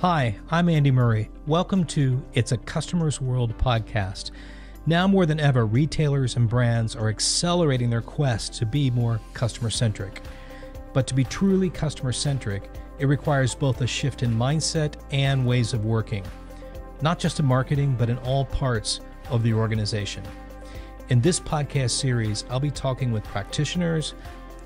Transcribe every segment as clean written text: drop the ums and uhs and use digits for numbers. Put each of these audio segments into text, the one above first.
Hi, I'm Andy Murray. Welcome to It's a Customer's World podcast. Now more than ever, retailers and brands are accelerating their quest to be more customer-centric. But to be truly customer-centric, it requires both a shift in mindset and ways of working, not just in marketing, but in all parts of the organization. In this podcast series, I'll be talking with practitioners,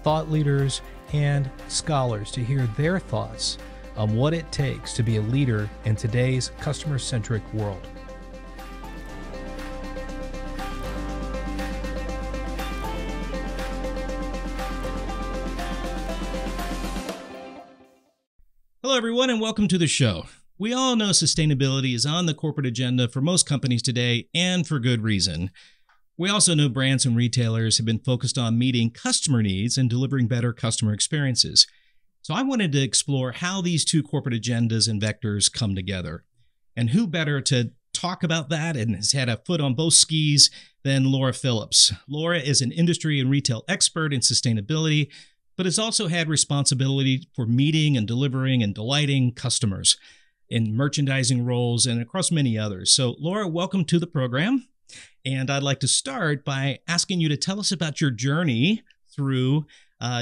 thought leaders, and scholars to hear their thoughts on what it takes to be a leader in today's customer-centric world. Hello, everyone, and welcome to the show. We all know sustainability is on the corporate agenda for most companies today, and for good reason. We also know brands and retailers have been focused on meeting customer needs and delivering better customer experiences. So I wanted to explore how these two corporate agendas and vectors come together. And who better to talk about that and has had a foot on both skis than Laura Phillips. Laura is an industry and retail expert in sustainability, but has also had responsibility for meeting and delivering and delighting customers in merchandising roles and across many others. So Laura, welcome to the program. And I'd like to start by asking you to tell us about your journey through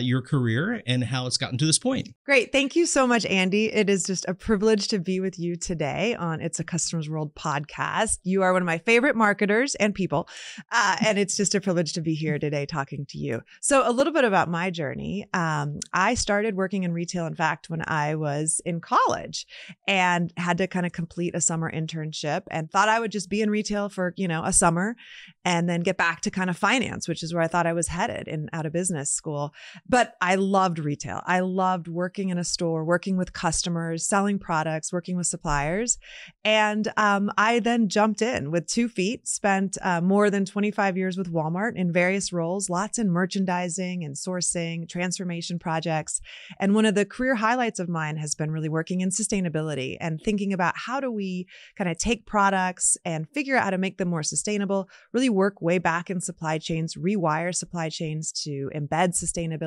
your career and how it's gotten to this point. Great. Thank you so much, Andy. It is just a privilege to be with you today on It's a Customer's World podcast. You are one of my favorite marketers and people, and it's just a privilege to be here today talking to you. So a little bit about my journey. I started working in retail, in fact, when I was in college and had to kind of complete a summer internship and thought I would just be in retail for, a summer and then get back to kind of finance, which is where I thought I was headed out of business school. But I loved retail. I loved working in a store, working with customers, selling products, working with suppliers. And I then jumped in with 2 feet, spent more than 25 years with Walmart in various roles, lots in merchandising and sourcing, transformation projects. And one of the career highlights of mine has been really working in sustainability and thinking about how do we kind of take products and figure out how to make them more sustainable, really work way back in supply chains, rewire supply chains to embed sustainability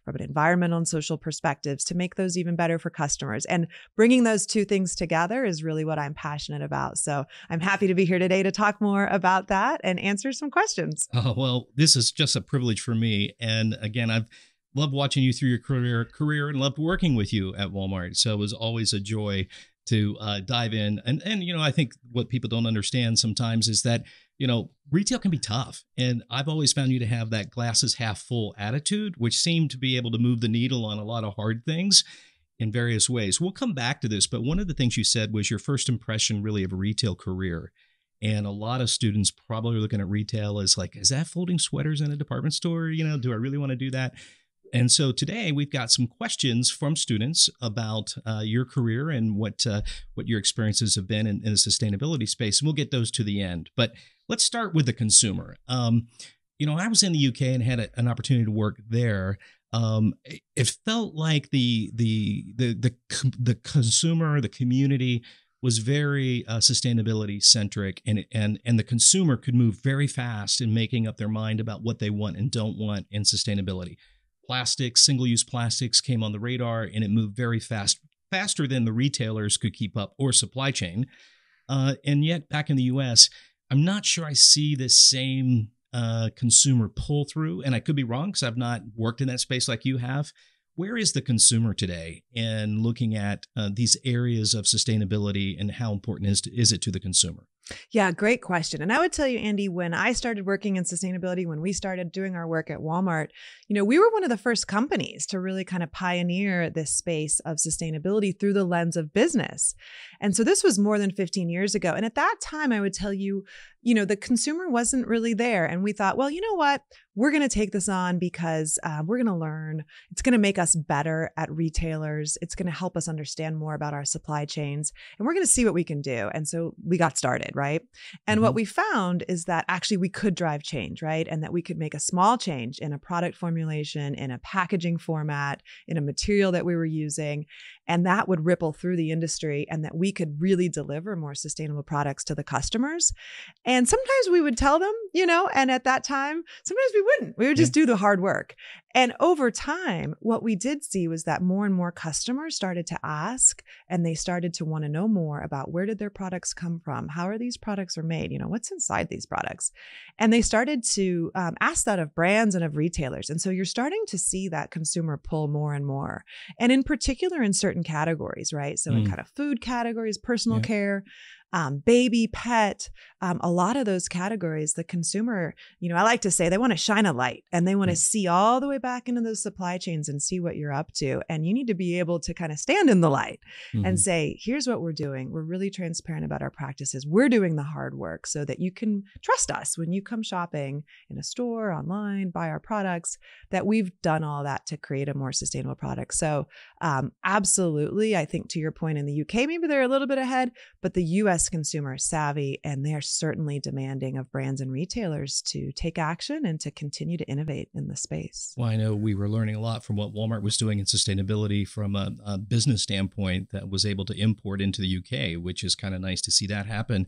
from an environmental and social perspectives to make those even better for customers. And bringing those two things together is really what I'm passionate about. So I'm happy to be here today to talk more about that and answer some questions. Oh, well, this is just a privilege for me. And again, I've loved watching you through your career and loved working with you at Walmart. So it was always a joy to dive in. And I think what people don't understand sometimes is that retail can be tough. And I've always found you to have that glasses half full attitude, which seemed to be able to move the needle on a lot of hard things in various ways. We'll come back to this, but one of the things you said was your first impression really of a retail career. And a lot of students probably are looking at retail as like, is that folding sweaters in a department store? Do I really want to do that? And so today we've got some questions from students about your career and what your experiences have been in the sustainability space. And we'll get those to the end. But let's start with the consumer. I was in the UK and had an opportunity to work there. It felt like the consumer, the community was very sustainability centric, and the consumer could move very fast in making up their mind about what they want and don't want in sustainability. Plastics, single-use plastics came on the radar, and it moved very fast, faster than the retailers could keep up or supply chain. And yet, back in the U.S., I'm not sure I see this same consumer pull through, and I could be wrong because I've not worked in that space like you have. Where is the consumer today in looking at these areas of sustainability, and how important is it to the consumer? Yeah, great question. And I would tell you, Andy, when I started working in sustainability, when we started doing our work at Walmart, we were one of the first companies to really kind of pioneer this space of sustainability through the lens of business. And so this was more than 15 years ago. And at that time, I would tell you, the consumer wasn't really there. And we thought, well, you know what? We're going to take this on because we're going to learn. It's going to make us better at retailers. It's going to help us understand more about our supply chains. And we're going to see what we can do. And so we got started, right? And what we found is that actually we could drive change, right? And that we could make a small change in a product formulation, in a packaging format, in a material that we were using. and that would ripple through the industry, and that we could really deliver more sustainable products to the customers. And sometimes we would tell them, and at that time, sometimes we wouldn't. We would just do the hard work. And over time, what we did see was that more and more customers started to ask, and they started to want to know more about where did their products come from? How are these products are made? What's inside these products? And they started to ask that of brands and of retailers. And so you're starting to see that consumer pull more and more. And in particular, in certain categories, right? So in kind of food categories, personal care, baby, pet, a lot of those categories, the consumer, I like to say they want to shine a light, and they want to see all the way back into those supply chains and see what you're up to. And you need to be able to kind of stand in the light and say, here's what we're doing. We're really transparent about our practices. We're doing the hard work so that you can trust us when you come shopping in a store, online, buy our products, that we've done all that to create a more sustainable product. So absolutely, I think to your point, in the UK, maybe they're a little bit ahead, but the US consumer is savvy, and they're certainly demanding of brands and retailers to take action and to continue to innovate in the space. Well, I know we were learning a lot from what Walmart was doing in sustainability from a business standpoint that was able to import into the UK, which is kind of nice to see that happen.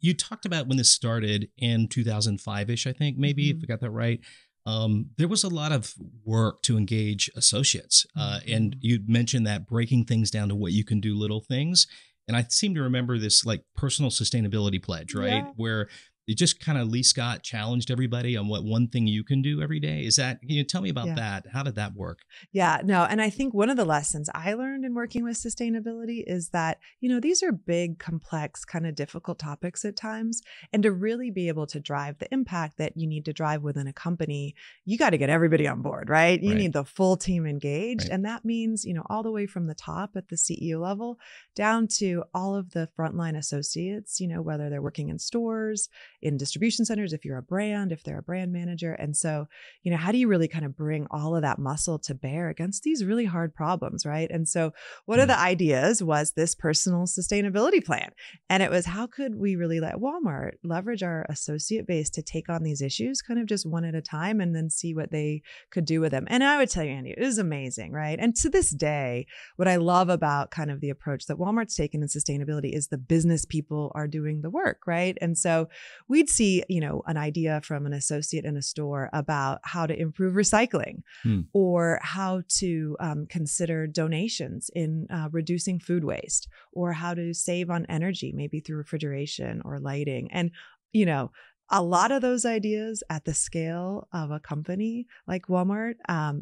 You talked about when this started in 2005-ish, I think, maybe, if I got that right. There was a lot of work to engage associates. And you mentioned that breaking things down to what you can do, little things. And I seem to remember this like personal sustainability pledge, right? Yeah. Where it just kind of Lee Scott challenged everybody on what one thing you can do every day. Is that, can you tell me about that? How did that work? Yeah, no. And I think one of the lessons I learned in working with sustainability is that, these are big, complex, kind of difficult topics at times. And to really be able to drive the impact that you need to drive within a company, you got to get everybody on board, right? You need the full team engaged. Right. And that means, all the way from the top at the CEO level down to all of the frontline associates, whether they're working in stores, in distribution centers, if you're a brand, if they're a brand manager. And so, how do you really kind of bring all of that muscle to bear against these really hard problems, right? And so one of the ideas was this personal sustainability plan. And it was, how could we really let Walmart leverage our associate base to take on these issues kind of just one at a time and then see what they could do with them? And I would tell you, Andy, it is amazing, right? And to this day, what I love about kind of the approach that Walmart's taken in sustainability is the business people are doing the work, right? And so we'd see, an idea from an associate in a store about how to improve recycling or how to consider donations in reducing food waste, or how to save on energy, maybe through refrigeration or lighting. And, a lot of those ideas at the scale of a company like Walmart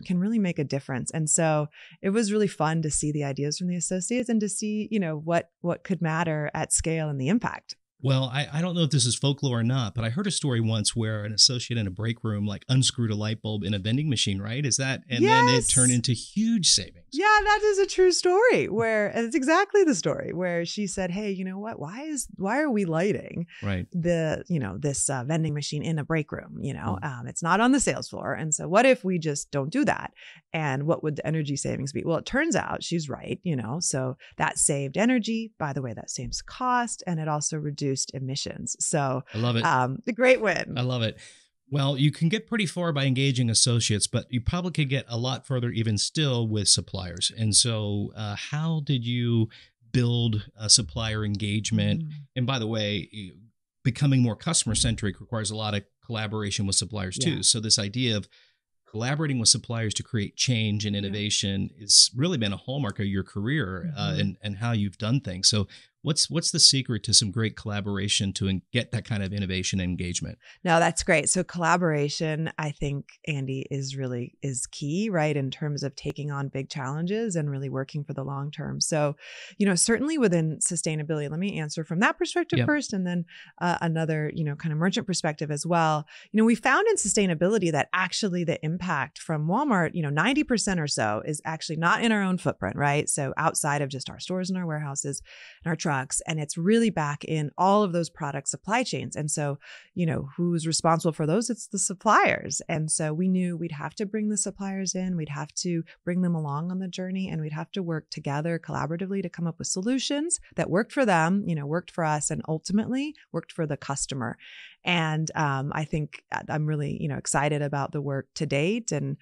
can really make a difference. And so it was really fun to see the ideas from the associates and to see, what could matter at scale and the impact. Well, I don't know if this is folklore or not, but I heard a story once where an associate in a break room like unscrewed a light bulb in a vending machine, right? Is that, and then it turned into huge savings. Yeah, that is a true story and it's exactly the story where she said, hey, you know what? Why are we lighting this vending machine in a break room? It's not on the sales floor. And so what if we just don't do that? And what would the energy savings be? Well, it turns out she's right, so that saved energy. By the way, that saves cost, and it also reduced emissions. So I love it. The great win. I love it. Well, you can get pretty far by engaging associates, but you probably could get a lot further even still with suppliers. And so how did you build a supplier engagement? And by the way, becoming more customer centric requires a lot of collaboration with suppliers too. So this idea of collaborating with suppliers to create change and innovation has really been a hallmark of your career and how you've done things. So what's the secret to some great collaboration to get that kind of innovation and engagement? No, that's great. So collaboration, I think, Andy, is key, right? In terms of taking on big challenges and really working for the long term. So, certainly within sustainability, let me answer from that perspective first, and then another, kind of merchant perspective as well. We found in sustainability that actually the impact from Walmart, 90% or so is actually not in our own footprint, right? So outside of just our stores and our warehouses and our trucks, and it's really back in all of those product supply chains. And so, who's responsible for those? It's the suppliers. And so we knew we'd have to bring the suppliers in, we'd have to bring them along on the journey, and we'd have to work together collaboratively to come up with solutions that worked for them, worked for us, and ultimately worked for the customer. And I think I'm really, excited about the work to date, and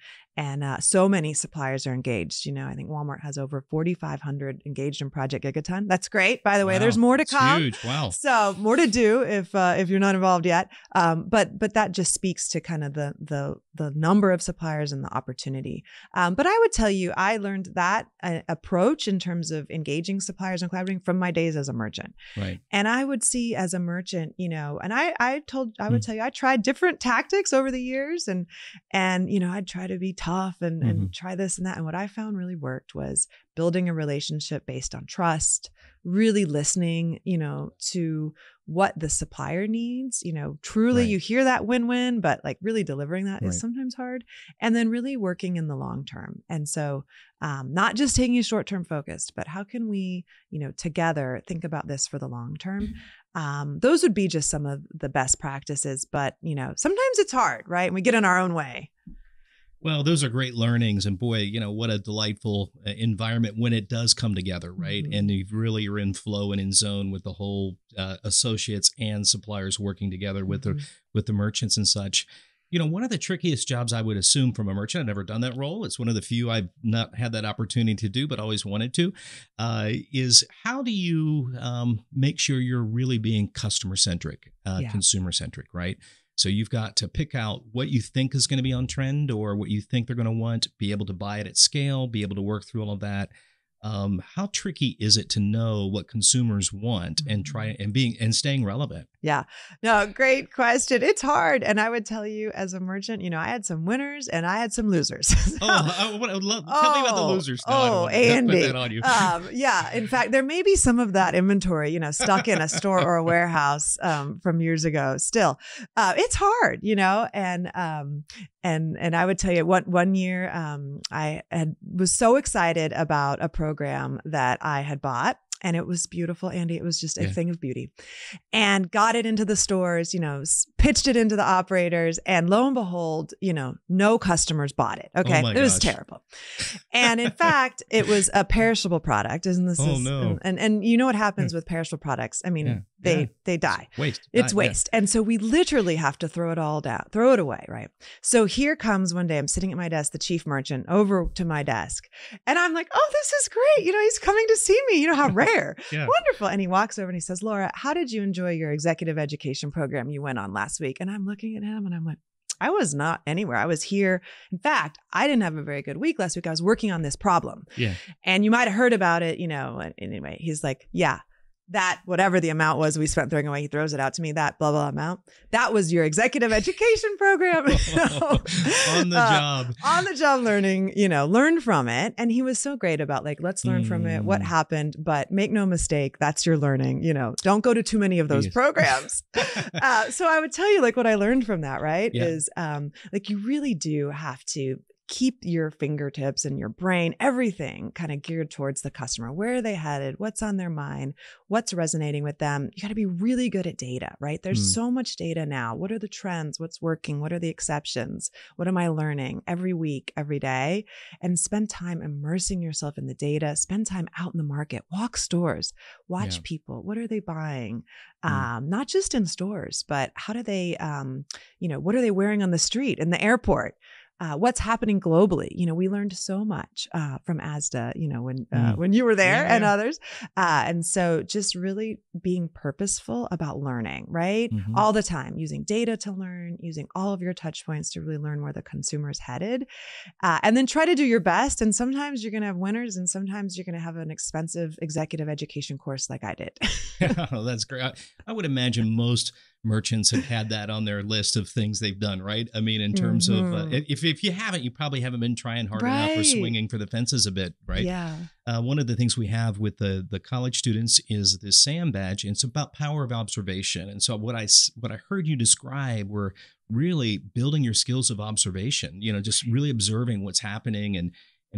so many suppliers are engaged. I think Walmart has over 4,500 engaged in Project Gigaton. That's great. By the way, there's more to come. Huge. Wow. So more to do if you're not involved yet. But that just speaks to kind of the number of suppliers and the opportunity. But I would tell you, I learned that approach in terms of engaging suppliers and collaborating from my days as a merchant. Right. And I would see as a merchant, and I would tell you, I tried different tactics over the years, and I'd try to be tough and try this and that. And what I found really worked was building a relationship based on trust, really listening, to what the supplier needs, truly you hear that win-win, but like really delivering that is sometimes hard. And then really working in the long term. And so not just taking a short-term focused, but how can we, together think about this for the long term? Those would be just some of the best practices, but sometimes it's hard, right? And we get in our own way. Well, those are great learnings, and boy, what a delightful environment when it does come together, right? And you really are in flow and in zone with the whole associates and suppliers working together with the merchants and such. One of the trickiest jobs I would assume from a merchant, I've never done that role. It's one of the few I've not had that opportunity to do, but always wanted to, is how do you make sure you're really being customer centric, consumer centric, right? So you've got to pick out what you think is going to be on trend or what you think they're going to want, be able to buy it at scale, be able to work through all of that. How tricky is it to know what consumers want and staying relevant? Yeah, no, great question. It's hard. And I would tell you as a merchant, I had some winners and I had some losers. Tell me about the losers. No, Andy. Put that on you. Yeah. In fact, there may be some of that inventory, stuck in a store or a warehouse from years ago. Still, it's hard, and I would tell you one year I was so excited about a program that I had bought. And it was beautiful, Andy. It was just a thing of beauty. And got it into the stores, pitched it into the operators. And lo and behold, no customers bought it. Okay. It was terrible. And in fact, it was a perishable product. Isn't this? Oh, no. And you know what happens with perishable products? I mean, they die. Waste. It's waste. And so we literally have to throw it all down, throw it away. Right. So here comes one day, I'm sitting at my desk, the chief merchant over to my desk. And I'm like, oh, this is great. He's coming to see me. How rare. Wonderful. And he walks over and he says, Laura, how did you enjoy your executive education program you went on last week? And I'm looking at him and I'm like, I was not anywhere. I was here. In fact, I didn't have a very good week last week. I was working on this problem. Yeah. And you might have heard about it, anyway, he's like, yeah, that whatever the amount was we spent throwing away, he throws it out to me, that blah, blah amount. That was your executive education program. On the job learning, learn from it. And he was so great about let's learn from it, what happened, but make no mistake, that's your learning, don't go to too many of those programs. So I would tell you what I learned from that, right? Is you really do have to keep your fingertips and your brain, everything kind of geared towards the customer. Where are they headed? What's on their mind? What's resonating with them? You got to be really good at data, right? There's so much data now. What are the trends? What's working? What are the exceptions? What am I learning every week, every day? And spend time immersing yourself in the data. Spend time out in the market. Walk stores. Watch people. What are they buying? Not just in stores, but how do they, what are they wearing on the street, in the airport? What's happening globally. We learned so much from ASDA, when you were there and others. And so just really being purposeful about learning, right? All the time, using data to learn, using all of your touch points to really learn where the consumer is headed. And then try to do your best. And sometimes you're going to have winners and sometimes you're going to have an expensive executive education course like I did. Oh, that's great. I would imagine most merchants have had that on their list of things they've done, right? I mean, in terms of if you haven't, you probably haven't been trying hard enough or swinging for the fences a bit, right? Yeah. One of the things we have with the college students is the SAM badge, and it's about power of observation. And so what I heard you describe were really building your skills of observation. Just really observing what's happening and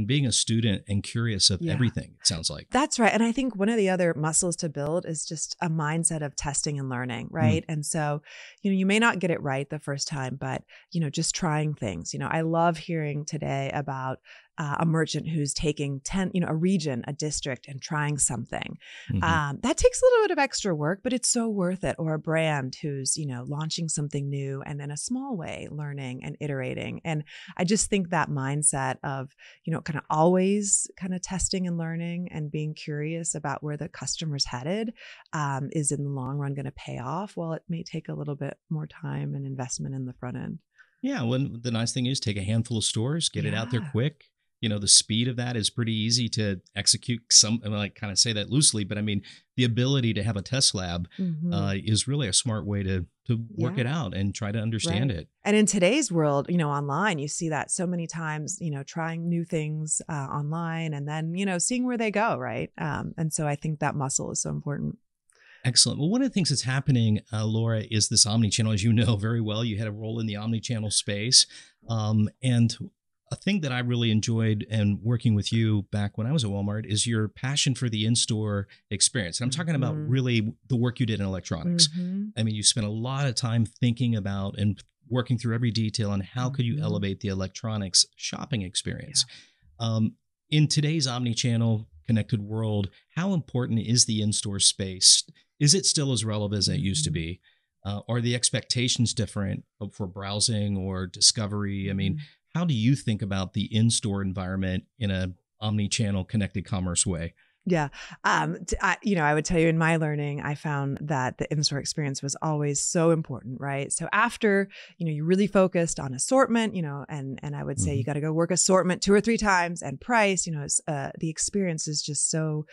being a student and curious of everything, it sounds like. That's right. And I think one of the other muscles to build is just a mindset of testing and learning, right? And so, you may not get it right the first time, but, just trying things. I love hearing today about a merchant who's taking a region, a district, and trying something. Mm-hmm. That takes a little bit of extra work, but it's so worth it. Or a brand who's, launching something new and in a small way, learning and iterating. And I just think that mindset of, kind of always kind of testing and learning and being curious about where the customer's headed is in the long run going to pay off. While it may take a little bit more time and investment in the front end. Yeah, well, the nice thing is take a handful of stores, get it out there quick. The speed of that is pretty easy to execute. I kind of say that loosely, but I mean, the ability to have a test lab is really a smart way to work it out and try to understand it. And in today's world, online, you see that so many times, trying new things online and then, seeing where they go, right? And so I think that muscle is so important. Excellent. Well, one of the things that's happening, Laura, is this omnichannel. As you know very well, you had a role in the omnichannel space. And a thing that I really enjoyed and working with you back when I was at Walmart is your passion for the in-store experience. And I'm talking about really the work you did in electronics. I mean, you spent a lot of time thinking about and working through every detail on how could you elevate the electronics shopping experience. In today's omnichannel connected world, how important is the in-store space? Is it still as relevant as it used to be? Are the expectations different for browsing or discovery? I mean, how do you think about the in-store environment in a omni-channel connected commerce way? Yeah. I would tell you in my learning, I found that the in-store experience was always so important, right? So after, you really focused on assortment, and I would say you got to go work assortment 2 or 3 times and price, the experience is just so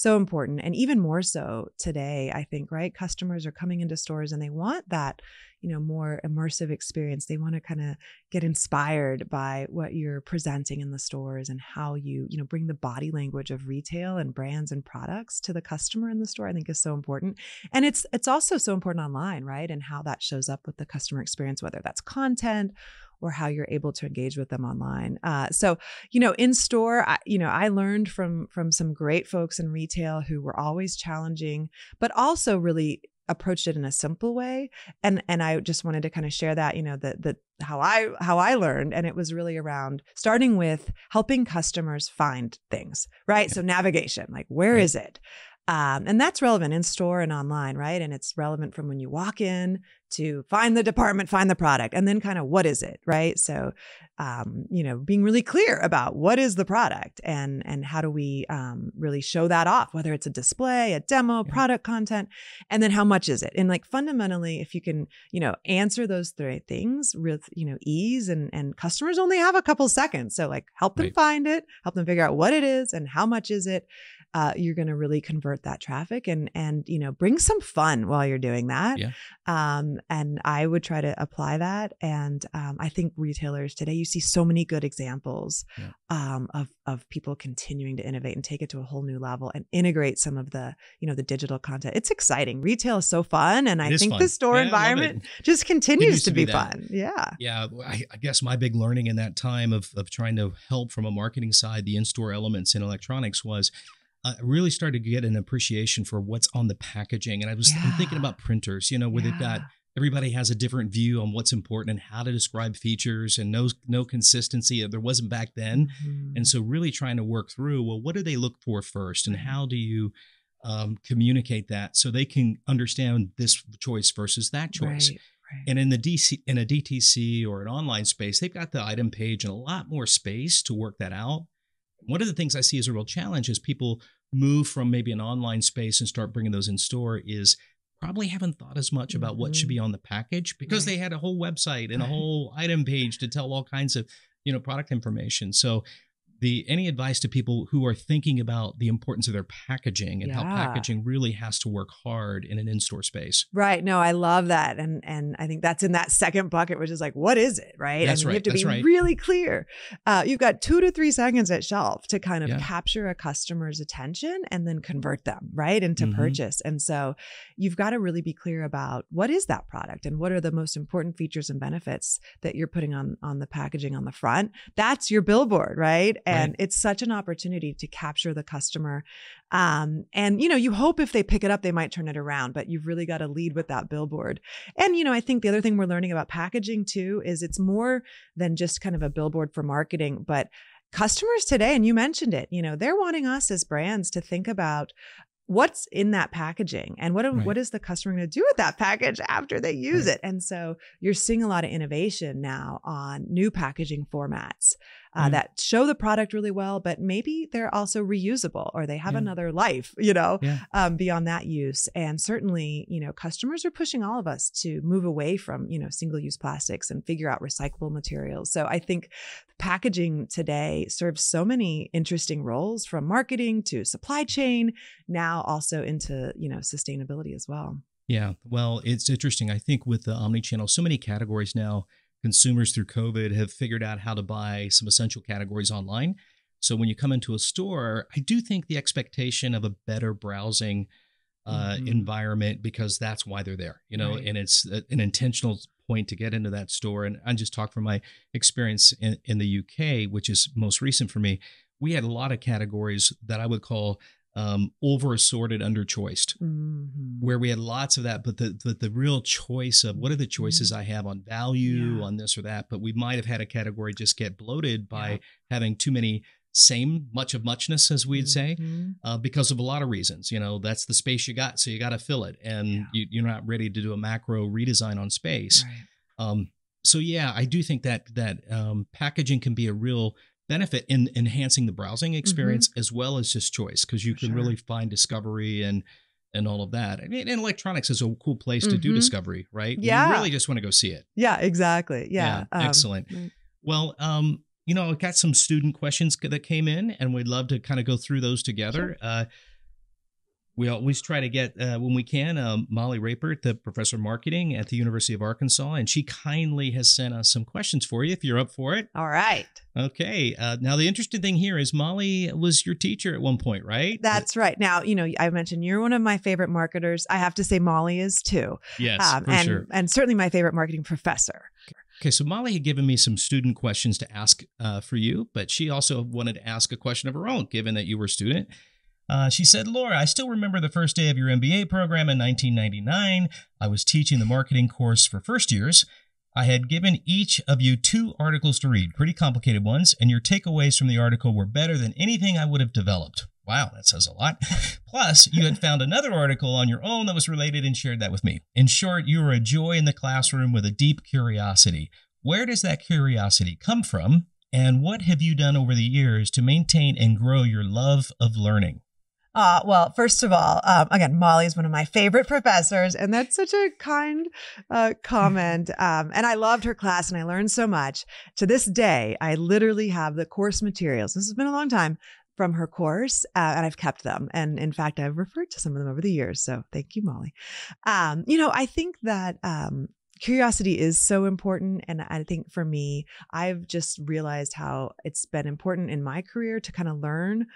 important. And even more so today, I think, right? Customers are coming into stores and they want that, more immersive experience. They want to kind of get inspired by what you're presenting in the stores and how you, bring the body language of retail and brands and products to the customer in the store. I think is so important. And it's also so important online, right? And how that shows up with the customer experience, whether that's content or how you're able to engage with them online. So, in store, I learned from some great folks in retail who were always challenging, but also really approached it in a simple way. And I just wanted to kind of share that, how I learned. And it was really around starting with helping customers find things, right? So navigation, like where is it? And that's relevant in store and online, right? And it's relevant from when you walk in to find the department, find the product, and then kind of what is it, right? So, being really clear about what is the product and how do we really show that off, whether it's a display, a demo, product content, and then how much is it? And like fundamentally, if you can, answer those 3 things with, ease and customers only have a couple seconds. So like help them find it, help them figure out what it is and how much is it. You're going to really convert that traffic and bring some fun while you're doing that. And I would try to apply that. And I think retailers today, you see so many good examples of people continuing to innovate and take it to a whole new level and integrate some of the, the digital content. It's exciting. Retail is so fun. And I think the store environment just continues to be fun. Yeah. Yeah. I guess my big learning in that time of trying to help from a marketing side, the in-store elements in electronics was I really started to get an appreciation for what's on the packaging. And I'm thinking about printers, where they've got, everybody has a different view on what's important and how to describe features and no consistency. There wasn't back then. And so really trying to work through, well, what do they look for first? And how do you communicate that so they can understand this choice versus that choice? And in a DTC or an online space, they've got the item page and a lot more space to work that out. One of the things I see as a real challenge is people move from maybe an online space and start bringing those in store is probably haven't thought as much about what should be on the package because they had a whole website and a whole item page to tell all kinds of, product information. So any advice to people who are thinking about the importance of their packaging and how packaging really has to work hard in an in-store space? Right. No, I love that. And I think that's in that second bucket, which is like, what is it? Right. That's You have to be really clear. You've got 2 to 3 seconds at shelf to kind of capture a customer's attention and then convert them into purchase. And so you've got to really be clear about what is that product and what are the most important features and benefits that you're putting on the packaging on the front. That's your billboard, right? And it's such an opportunity to capture the customer. And, you hope if they pick it up, they might turn it around, but you've really got to lead with that billboard. And, I think the other thing we're learning about packaging too, is it's more than just kind of a billboard for marketing, but customers today, and you mentioned it, they're wanting us as brands to think about what's in that packaging and what is the customer going to do with that package after they use it. And so you're seeing a lot of innovation now on new packaging formats that show the product really well, but maybe they're also reusable or they have another life, beyond that use. And certainly, customers are pushing all of us to move away from, single-use plastics and figure out recyclable materials. So I think packaging today serves so many interesting roles, from marketing to supply chain, now also into, sustainability as well. Yeah, well, it's interesting. I think with the omnichannel, so many categories now, consumers through COVID have figured out how to buy some essential categories online. So when you come into a store, I do think the expectation of a better browsing environment, because that's why they're there, and it's an intentional point to get into that store. And I just talk from my experience in the UK, which is most recent for me. We had a lot of categories that I would call over assorted, under choiced, where we had lots of that, but the real choice of what are the choices I have on value, on this or that, but we might have had a category just get bloated by having too many much of muchness, as we'd say, because of a lot of reasons. That's the space you got, so you got to fill it, and you're not ready to do a macro redesign on space. So yeah, I do think that packaging can be a real benefit in enhancing the browsing experience as well as just choice, because you can really find discovery and all of that. I mean, and electronics is a cool place to do discovery, right? Yeah. You really just want to go see it. Yeah, exactly. Yeah. Excellent. Well, I've got some student questions that came in, and we'd love to kind of go through those together. Sure. We always try to get, when we can, Molly Rapert, the professor of marketing at the University of Arkansas, and she kindly has sent us some questions for you, if you're up for it. All right. Okay. Now, the interesting thing here is Molly was your teacher at one point, right? That's right. Now, I mentioned you're one of my favorite marketers. I have to say Molly is too. Yes, for sure. And certainly my favorite marketing professor. Okay, so Molly had given me some student questions to ask for you, but she also wanted to ask a question of her own, given that you were a student. She said, Laura, I still remember the first day of your MBA program in 1999. I was teaching the marketing course for first years. I had given each of you 2 articles to read, pretty complicated ones, and your takeaways from the article were better than anything I would have developed. Wow, that says a lot. Plus, you had found another article on your own that was related and shared that with me. In short, you were a joy in the classroom with a deep curiosity. Where does that curiosity come from? And what have you done over the years to maintain and grow your love of learning? Well, first of all, again, Molly is one of my favorite professors, and that's such a kind comment. And I loved her class, and I learned so much. To this day, I literally have the course materials. This has been a long time from her course, and I've kept them. And in fact, I've referred to some of them over the years. So thank you, Molly. I think that curiosity is so important. And I think for me, I've just realized how it's been important in my career to kind of learn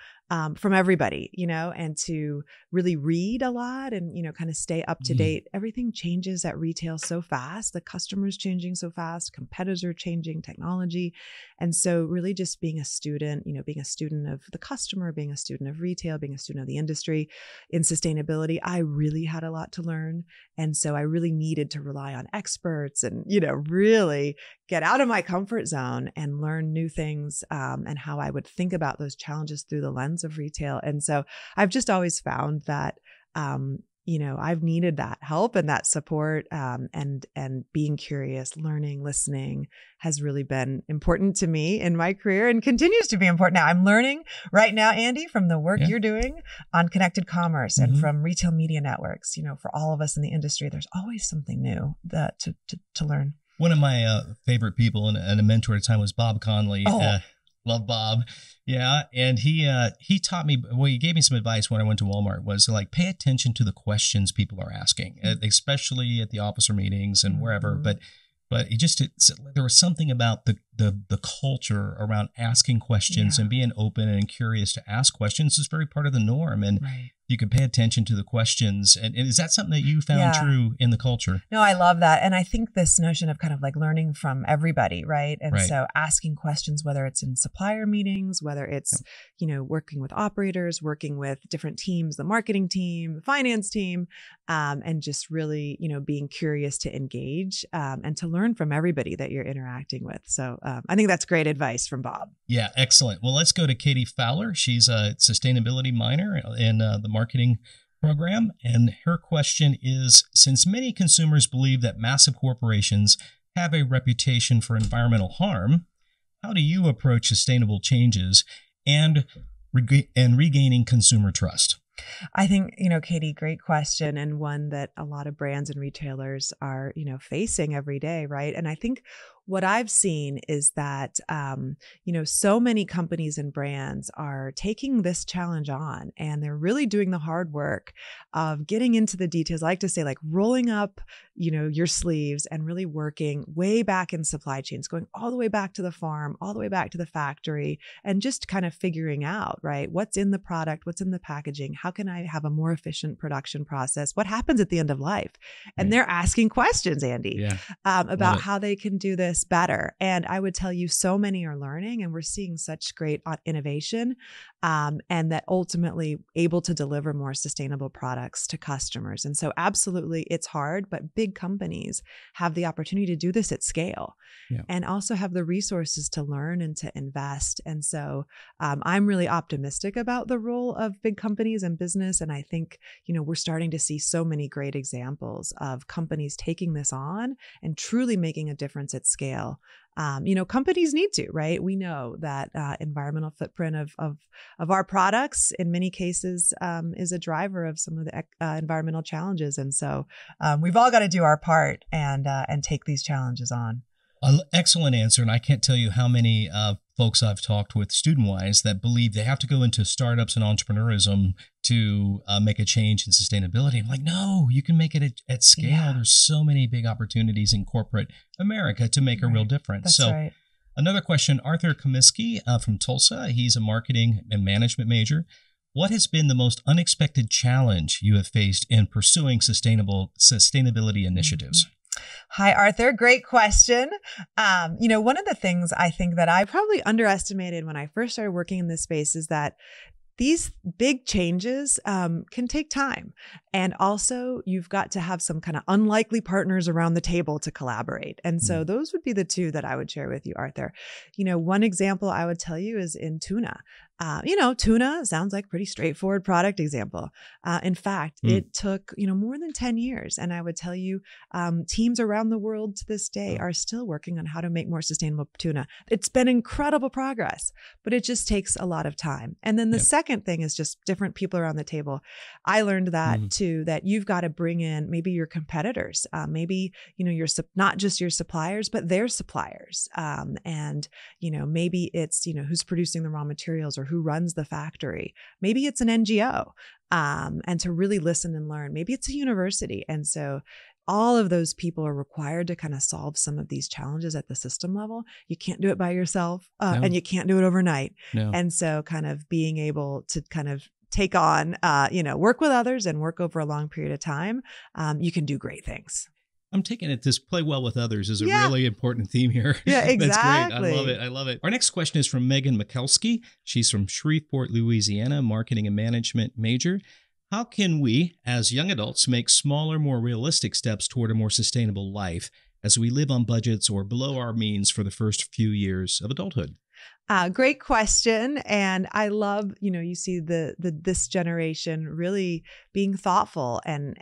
from everybody, and to really read a lot and, kind of stay up to date. Everything changes at retail so fast. The customer's changing so fast, competitors are changing, technology. And so really just being a student, being a student of the customer, being a student of retail, being a student of the industry in sustainability, I really had a lot to learn. And so I really needed to rely on experts and, really get out of my comfort zone and learn new things, and how I would think about those challenges through the lens of retail. And so I've just always found that, I've needed that help and that support, and being curious, learning, listening has really been important to me in my career and continues to be important now. I'm learning right now, Andy, from the work you're doing on connected commerce and from retail media networks. For all of us in the industry, there's always something new that to learn. One of my favorite people and a mentor at the time was Bob Conley. Love Bob. Yeah. And he taught me, he gave me some advice when I went to Walmart, was like, pay attention to the questions people are asking, especially at the officer meetings and wherever. But there was something about the culture around asking questions and being open and curious to ask questions is very part of the norm. And you could pay attention to the questions. And is that something that you found true in the culture? No, I love that. And I think this notion of kind of like learning from everybody, right? And Right. so asking questions, whether it's in supplier meetings, whether it's, working with operators, working with different teams, the marketing team, the finance team, and just really, being curious to engage and to learn from everybody that you're interacting with. So I think that's great advice from Bob. Yeah, excellent. Well, let's go to Katie Fowler. She's a sustainability minor in the marketing program. And her question is, since many consumers believe that massive corporations have a reputation for environmental harm, how do you approach sustainable changes and regaining consumer trust? I think, Katie, great question, and one that a lot of brands and retailers are, facing every day, right? And I think what I've seen is that, so many companies and brands are taking this challenge on, and they're really doing the hard work of getting into the details. I like to say, like rolling up, your sleeves and really working way back in supply chains, going all the way back to the farm, all the way back to the factory, and just kind of figuring out, right, what's in the product, what's in the packaging, how can I have a more efficient production process, what happens at the end of life? And they're asking questions, Andy, about how they can do this better. And I would tell you, so many are learning, and we're seeing such great innovation, and that ultimately able to deliver more sustainable products to customers. And so absolutely, it's hard, but big companies have the opportunity to do this at scale and also have the resources to learn and to invest. And so I'm really optimistic about the role of big companies and business. And I think, we're starting to see so many great examples of companies taking this on and truly making a difference at scale. Companies need to, right? We know that environmental footprint of our products in many cases is a driver of some of the environmental challenges. And so we've all got to do our part and take these challenges on. Excellent answer. And I can't tell you how many folks I've talked with student-wise that believe they have to go into startups and entrepreneurism to make a change in sustainability. I'm like, no, you can make it at scale. Yeah. There's so many big opportunities in corporate America to make a real difference. That's right. Another question, Arthur Comiskey from Tulsa. He's a marketing and management major. What has been the most unexpected challenge you have faced in pursuing sustainability initiatives? Hi, Arthur. Great question. One of the things I think that I probably underestimated when I first started working in this space is that these big changes can take time. And also, you've got to have some kind of unlikely partners around the table to collaborate. And so those would be the two that I would share with you, Arthur. One example I would tell you is in tuna. Tuna sounds like a pretty straightforward product example. In fact, it took, more than 10 years. And I would tell you, teams around the world to this day are still working on how to make more sustainable tuna. It's been incredible progress, but it just takes a lot of time. And then the second thing is just different people around the table. I learned that too, that you've got to bring in maybe your competitors, maybe, your not just your suppliers, but their suppliers. And maybe it's, who's producing the raw materials or who runs the factory. Maybe it's an NGO, and to really listen and learn. Maybe it's a university. And so all of those people are required to kind of solve some of these challenges at the system level. You can't do it by yourself, and you can't do it overnight. No. And so kind of being able to kind of take on, work with others and work over a long period of time, you can do great things. I'm taking it this play well with others is a really important theme here. Yeah, exactly. That's great. I love it. Our next question is from Megan Mikulski. She's from Shreveport, Louisiana, marketing and management major. How can we, as young adults, make smaller, more realistic steps toward a more sustainable life as we live on budgets or below our means for the first few years of adulthood? Great question. And I love, you see this generation really being thoughtful and,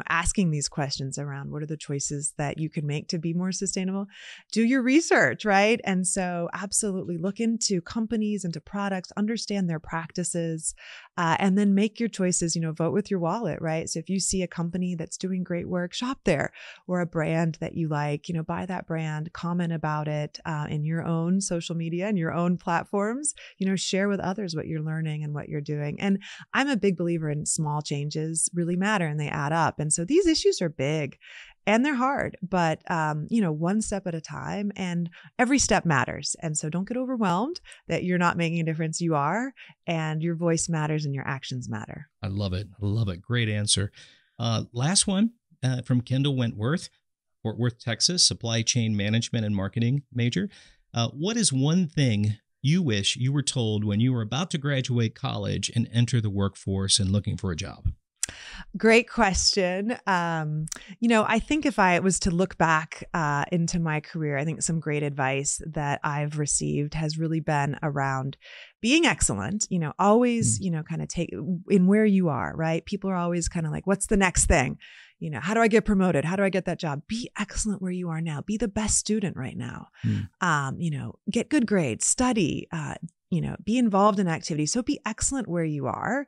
asking these questions around what are the choices that you can make to be more sustainable. Do your research, right? And so absolutely look into companies, into products, understand their practices, and then make your choices, vote with your wallet, right? So if you see a company that's doing great work, shop there, or a brand that you like, buy that brand, comment about it in your own social media and your own platforms, share with others what you're learning and what you're doing. And I'm a big believer in small changes really matter and they add up. And so these issues are big. and they're hard, but, one step at a time, and every step matters. And so don't get overwhelmed that you're not making a difference. You are, and your voice matters and your actions matter. I love it. I love it. Great answer. Last one from Kendall Wentworth, Fort Worth, Texas, supply chain management and marketing major. What is one thing you wish you were told when you were about to graduate college and enter the workforce and looking for a job? Great question. I think if I was to look back into my career, I think some great advice that I've received has really been around being excellent, always, kind of take in where you are, right? People are always kind of like, what's the next thing? How do I get promoted? How do I get that job? Be excellent where you are now. Be the best student right now. Get good grades, study, be involved in activities. So be excellent where you are,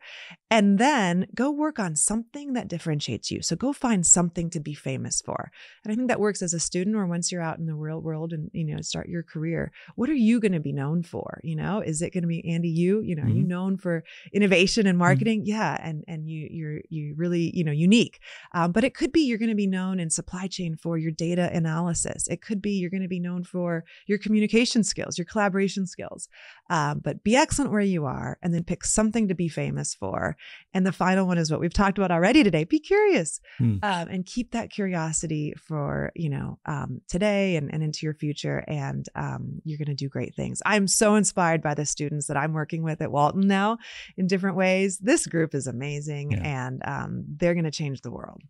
and then go work on something that differentiates you. So go find something to be famous for. And I think that works as a student or once you're out in the real world and, start your career. What are you going to be known for? Is it going to be, Andy, are you known for innovation and marketing? Yeah. And you're really, unique. But it could be you're going to be known in supply chain for your data analysis. It could be you're going to be known for your communication skills, your collaboration skills. But be excellent where you are, and then pick something to be famous for. And the final one is what we've talked about already today. Be curious and keep that curiosity for, today and into your future. And you're going to do great things. I'm so inspired by the students that I'm working with at Walton now in different ways. This group is amazing, and they're going to change the world.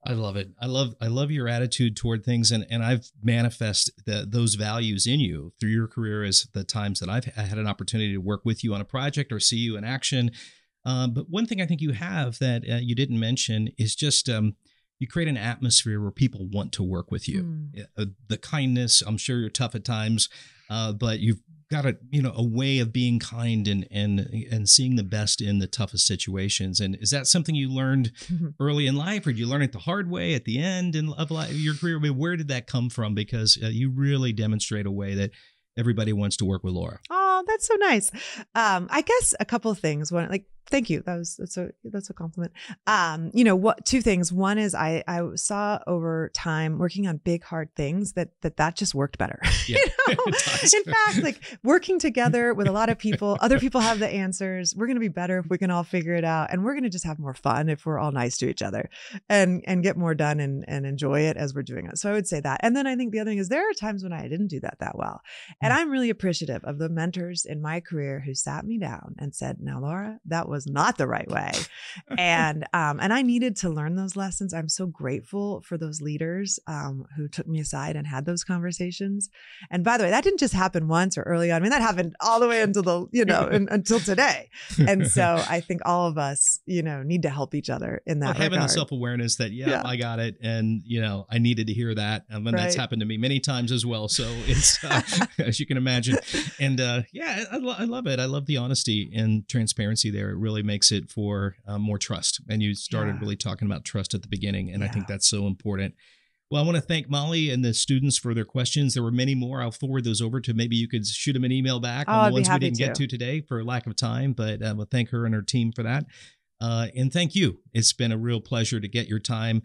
I love it. I love your attitude toward things, and I've manifested those values in you through your career as the times that I've had an opportunity to work with you on a project or see you in action. But one thing I think you have that you didn't mention is just you create an atmosphere where people want to work with you. The kindness, I'm sure you're tough at times, but you've got a way of being kind and seeing the best in the toughest situations. And is that something you learned early in life, or did you learn it the hard way at the end of your career? I mean, where did that come from? Because you really demonstrate a way that everybody wants to work with Laura. Oh, that's so nice. I guess a couple of things. One, thank you. That's a compliment. Two things. One is I saw over time working on big, hard things that just worked better. Yeah, In fact, working together with a lot of people, other people have the answers. We're going to be better if we can all figure it out. And we're going to just have more fun if we're all nice to each other and get more done and enjoy it as we're doing it. So I would say that. And then I think the other thing is there are times when I didn't do that well. And I'm really appreciative of the mentors in my career who sat me down and said, now, Laura, that was not the right way. And I needed to learn those lessons. I'm so grateful for those leaders who took me aside and had those conversations. And by the way, that didn't just happen once or early on. I mean, that happened all the way until until today. And so I think all of us, need to help each other in that regard. Having a self-awareness that, I got it. And, I needed to hear that. And that's happened to me many times as well. So it's, as you can imagine. And I love it. I love the honesty and transparency there. It really makes it for more trust. And you started really talking about trust at the beginning. And I think that's so important. Well, I want to thank Molly and the students for their questions. There were many more. I'll forward those over to, maybe you could shoot them an email back on the ones we didn't get to today for lack of time. But we'll thank her and her team for that. And thank you. It's been a real pleasure to get your time.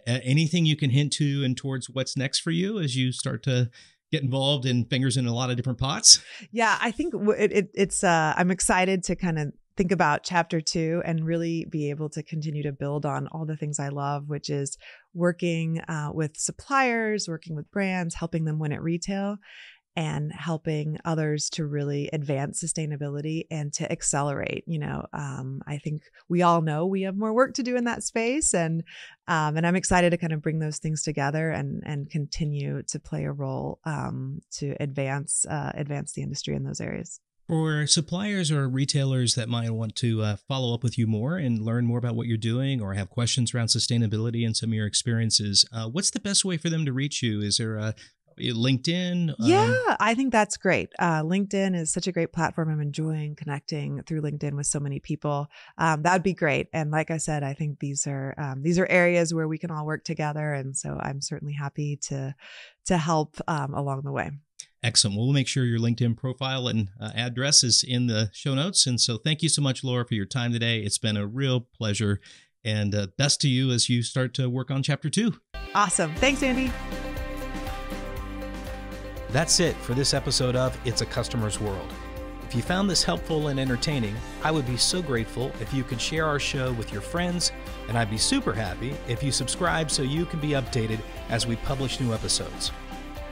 Anything you can hint to and towards what's next for you as you start to get involved in fingers in a lot of different pots? Yeah, I think it's I'm excited to kind of think about chapter 2 and really be able to continue to build on all the things I love, which is working with suppliers, working with brands, helping them win at retail, and helping others to really advance sustainability and to accelerate. I think we all know we have more work to do in that space, and I'm excited to kind of bring those things together and continue to play a role to advance the industry in those areas. For suppliers or retailers that might want to follow up with you more and learn more about what you're doing, or have questions around sustainability and some of your experiences, what's the best way for them to reach you? Is there a LinkedIn? Yeah, I think that's great. LinkedIn is such a great platform. I'm enjoying connecting through LinkedIn with so many people. That would be great. And like I said, I think these are areas where we can all work together. And so I'm certainly happy to help along the way. Excellent. We'll make sure your LinkedIn profile and address is in the show notes. And so thank you so much, Laura, for your time today. It's been a real pleasure, and best to you as you start to work on chapter 2. Awesome. Thanks, Andy. That's it for this episode of It's a Customer's World. If you found this helpful and entertaining, I would be so grateful if you could share our show with your friends, and I'd be super happy if you subscribe so you can be updated as we publish new episodes.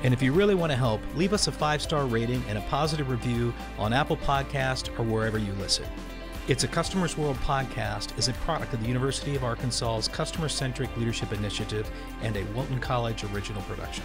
And if you really want to help, leave us a 5-star rating and a positive review on Apple Podcast or wherever you listen. It's a Customer's World podcast is a product of the University of Arkansas's Customer-Centric Leadership Initiative and a Walton College original production.